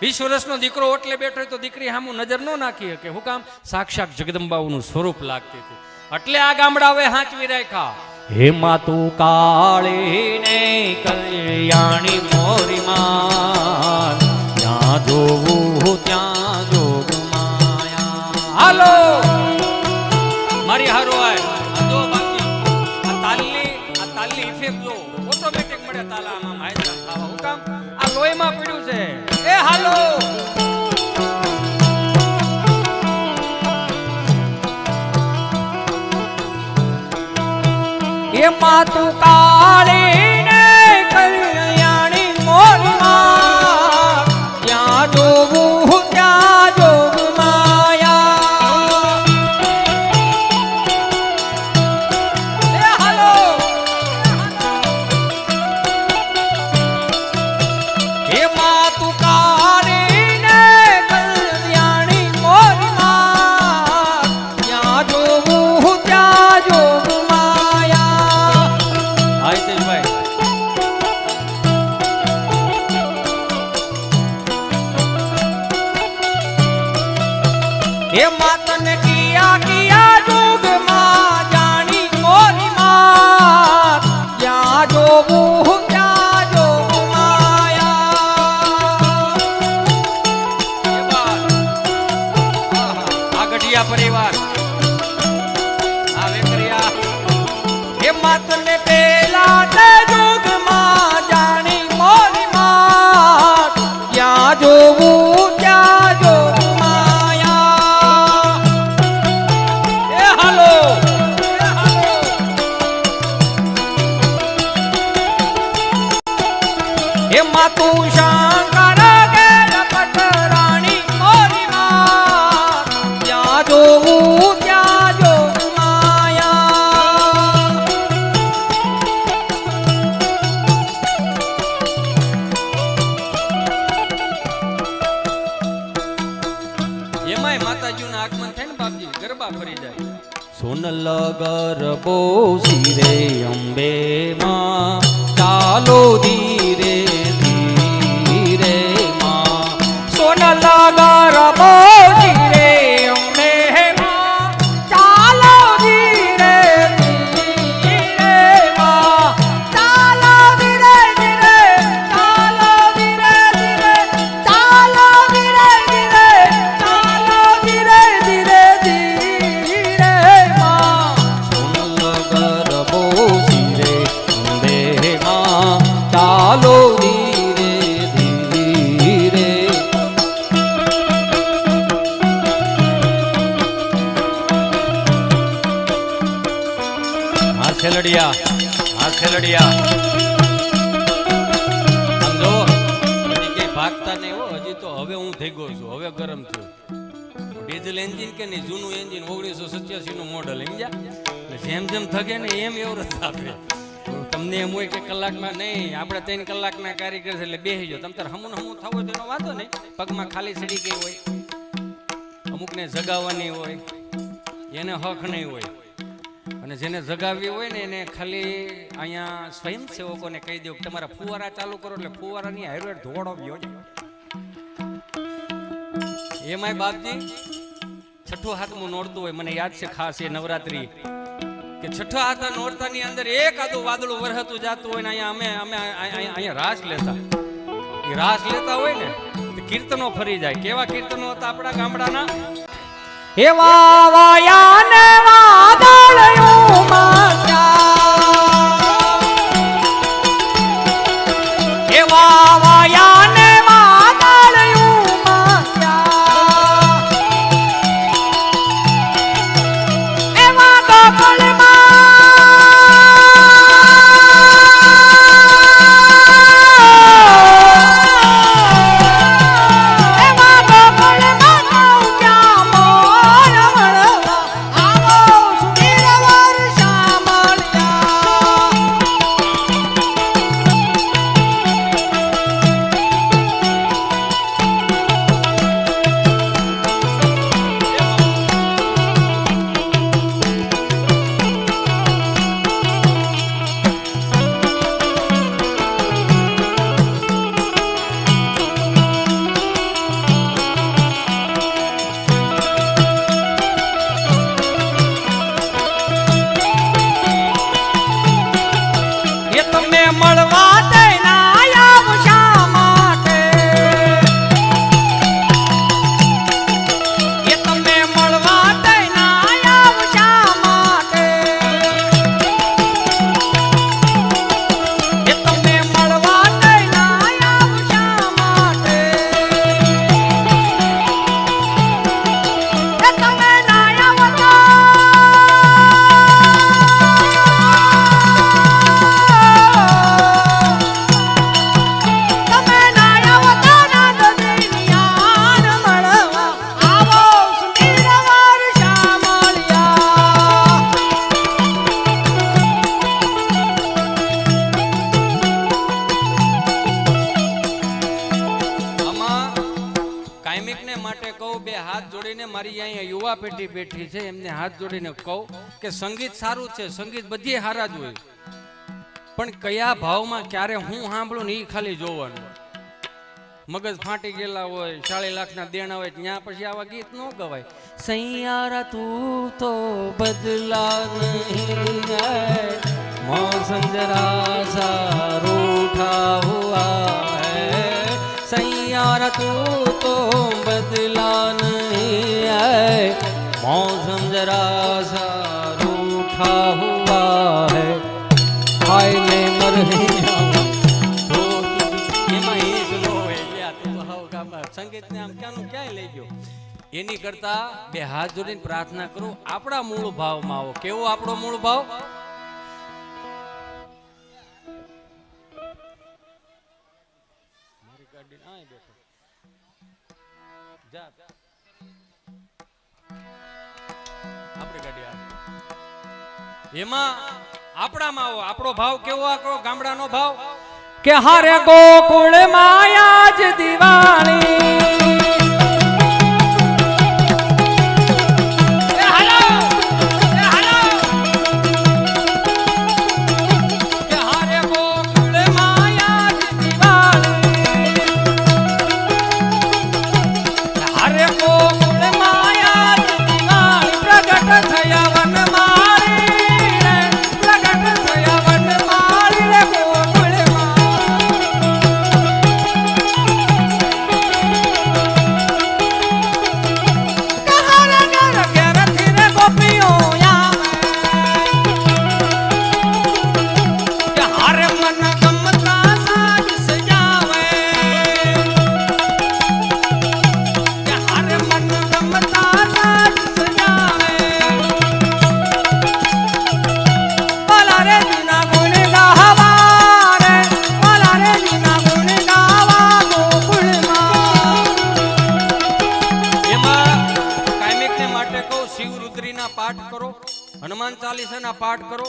20 વર્ષનો દીકરો ઓટલે બેઠો હોય તો દીકરી સામું નજર ન નાખી શકે. હું કામ? સાક્ષાત જગદંબાનું સ્વરૂપ લાગતી હતી. એટલે આ ગામડાઓએ હાંચવી રાખ્યા. હે માતું કાળી ને કલ્યાણી મોરી માં, ત્યાં જોવું ત્યાં જોગ માયા. હાલો મારી હારો આય જો બાકી આ તાલની ઇફેક્ટ જો ઓટોમેટિક મળે તાલામાં હાજરા થાવા. હું કામ? આ લોહીમાં પડ્યું છે. એ હાલો એ માતું કાળી ને કલ્યાણી મોરી માં, ત્યાં જોવું ત્યાં જોગ માયા. એ હાલો એ માતું કાળી ને કલ્યાણી મોરી માં, ત્યાં જોવું ત્યાં જોગ માયા. હે માતને કિયા કિયા જોગમાં જાણી મોરી માત, જ્યાં જોવું ત્યાં જોગ માયા. આ ગઢિયા પરિવાર આ વેકરિયા. હે માતને પેલા તે જોગમાં જાણી મોરી માત, જ્યાં જોવું ત્યાં જોગ તું શંકર ગેર પટરાણી મોરી માં, ત્યાં જોવું ત્યાં જોગ માયા. એમાંય માતાજીનું આગમન થાય ને બાપજી ગરબા ફરી જાય. સોનલ ગરબો સિરે અંબે માં, ચાલો ધીરે ગરબો ધીરે અમને માં, ચાલો ધીરે ધીરે માં, ચાલો ધીરે ધીરે, ચાલો ધીરે ધીરે, ચાલો ધીરે ધીરે, ચાલો ધીરે ધીરે ધીરે માં. સોનલ ગરબો ધીરે અંબે માં, ચાલો ખેલડિયા સમજો. હજી કઈ ભાગતા નહીં હો. હજી તો હવે હું થઈ ગયો છું. હવે ગરમ થયું. ડીઝલ એન્જિન કે નહીં, જૂનું એન્જિન 1987 નું મોડલ સમજ્યા. જેમ જેમ થગે ને એમ એવું રસ આપે. તમને એમ હોય કે કલાકમાં નહીં, આપણે 3 કલાકના કારીગર છે એટલે બેસી જાઓ. તમ તાર હમું થવું હોય તેનો વાંધો નહીં. પગમાં ખાલી સડી ગઈ હોય, અમુકને જગાવવાની હોય, એને હક નહીં હોય. અને જેને જગાવી હોય ને એને ખાલી અહીંયા સ્વયંસેવકોને કહી દો કે તમારા ફુવારા ચાલુ કરો એટલે ફુવારાની હાઈવે ધોળો ગયો. એમાંય બાપજી છઠ્ઠો હાથમાં નોરતું હોય. મને યાદ છે ખાસ એ નવરાત્રી કે છઠ્ઠા હાથા નોરતાની અંદર એકાદું વાદળું વરહતું જાતું હોય ને અહીંયા અમે અહીંયા રાસ લેતા. એ રાસ લેતા હોય ને કીર્તનો ફરી જાય. કેવા કીર્તનો હતા આપણા ગામડાના? એવા વાયા ને વાદળયું માત્યા, એવા વાયા ને વાદળયું માત્યા, એવા ગોકળમાં આવો સુધીર વર્ષા મળ્યા. કાયમિકને માટે કહું, બે હાથ જોડીને, મારી અહીંયા યુવા પેઢી બેઠી છે એમને હાથ જોડીને કહું કે સંગીત સારું છે, સંગીત બધી હારા જ હોય, પણ કયા ભાવમાં ક્યારે હું સાંભળું ને એ ખાલી જોવાનું. મગજ ફાટી ગયેલા હોય, 40 લાખના દેણા હોય, ત્યાં પછી આવા ગીત ન ગવાય. સૈયારા તું તો બદલા નહીં હૈ, મૌસમ જરા સા રૂઠા હુઆ હૈ, સૈયારા તું તો બદલા નહીં હૈ, मौसम जरा सा रूठा हुआ है, हाय मैं मर સંગીતને આમ ક્યાંનું ક્યાંય લઈ ગયો. એની કરતા બે હાથ જોડીને પ્રાર્થના કરું, આપણા મૂળ ભાવમાં આવો. કેવો આપણો મૂળ ભાવ? મારી ગાડી આય બેઠો જા, આપણી ગાડી આ એમાં આપણામાં આવો. આપણો ભાવ કેવો? આપણો ગામડાનો ભાવ કે હારે ગોકુળ માયા જ દિવાળી, હનુમાન ચાલીસાના પાઠ કરો,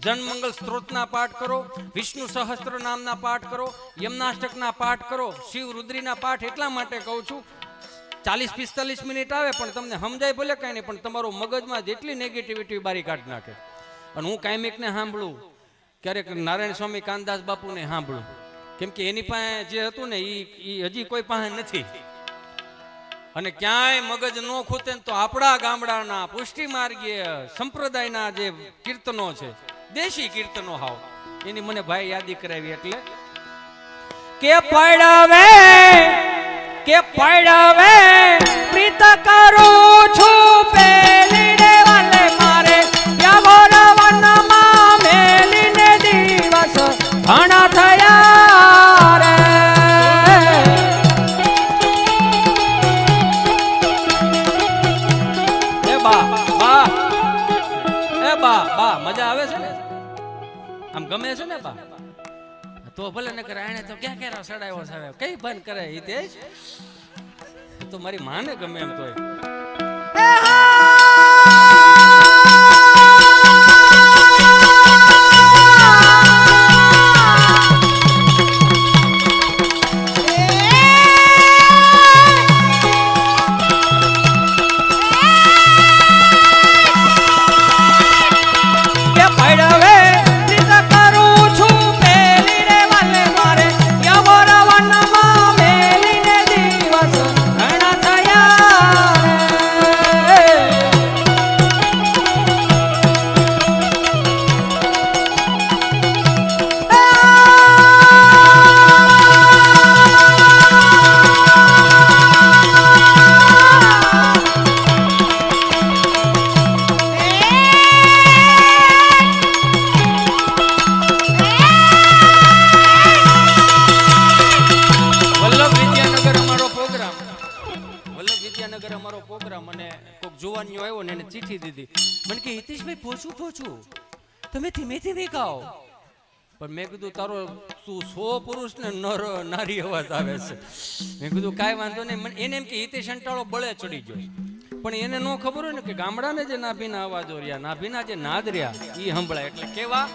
જનમંગલ સ્ત્રોતના પાઠ કરો, વિષ્ણુ સહસ્ત્ર નામના પાઠ કરો, યમનાષ્ટકના પાઠ કરો, શિવ રુદ્રીના પાઠ એટલા માટે કહું છું 40-45 મિનિટ આવે પણ તમને સમજાય ભલે કાંઈ નહીં, પણ તમારો મગજમાં જેટલી નેગેટિવિટી બારી કાઢી નાખે. અને હું કાયમિકને સાંભળું, ક્યારેક નારાયણ સ્વામી કાનદાસ બાપુને સાંભળું, કેમ કે એની પાસે જે હતું ને એ હજી કોઈ પાસે નથી. અને ક્યાંય મગજ ન ખૂતે તો આપણા ગામડાના પુષ્ટિ માર્ગીય સંપ્રદાયના જે કીર્તનો છે, દેશી કીર્તનો હાવ, એની મને ભાઈ યાદી કરાવી. એટલે કે પડવે પ્રીત કરું છું પેલી રે વાલે મારે, યવરવનમાં મેલીને દિવસ ઘણા થયા રે. બા મજા આવે છે ને? આમ ગમે છે ને બા? તો ભલે ને કરે, એને તો ક્યાં ક્યાં સડાયો છે, કઈ બંધ કરે હિતેશ? તો મારી માને ગમે એમ તોય. ચીઠી દીધી મને કે હિતેશભાઈ પહોંચું તમે ધીમે ધીમે ગાઓ. પણ મેં કીધું તારો તું 100 પુરુષ ને નારી અવાજ આવે છે. મેં કીધું કાંઈ વાંધો નહીં. એને એમ કે હિતેશ અંટાળો બળે ચડી ગયો, પણ એને ન ખબર હોય ને કે ગામડાને જે નાભીના અવાજો રહ્યા, નાભીના જે નાદ રહ્યા એ સંભળાય. એટલે કેવા